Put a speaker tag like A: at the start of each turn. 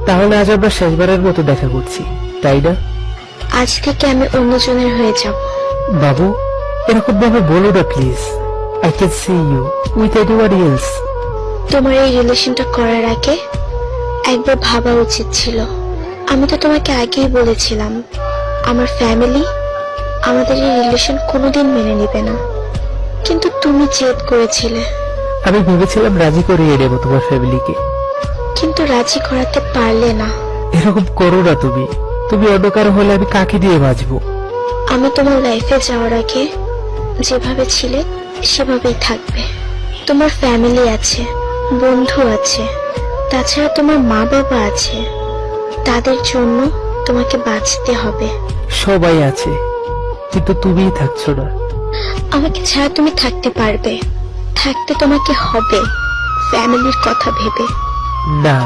A: তাহলে আজ আমরা শেষবারের মতো দেখা করছি, তাই না?
B: আজ থেকে আমি অন্যজনের হয়ে যাব।
A: বাবু, এরকম ভাবে বলো না please. I can see you with anyone else.
B: তোমার এই রিলেশনটা করার আগে একবার ভাবা উচিত ছিল। আমি তো তোমাকে আগেই বলেছিলাম আমার ফ্যামিলি আমাদের এই রিলেশন কোনোদিন মেনে নেবে না, কিন্তু তুমি জেদ করেছিলে।
A: আমি ভেবেছিলাম রাজি করিয়ে নেবো তোমার ফ্যামিলিকে।
B: কিন্তু রাজি করাতে পারলে না।
A: এরকম করো না তুমি। তুমি অন্য কারো হলে আমি কাকে দিয়ে বাঁচবো?
B: আমি তোমার লাইফে যাওয়ার আগে যেভাবে ছিলে সেভাবেই থাকবে। তোমার ফ্যামিলি আছে, বন্ধু আছে, তাছাড়া তোমার মা বাবা আছে। তাদের জন্য তোমাকে বাঁচতে হবে।
A: সবাই আছে, কিন্তু তুমিই থাকছো না।
B: আমাকে ছাড়া তুমি থাকতে পারবে, থাকতে তোমাকে হবে ফ্যামিলির কথা ভেবে।
A: না,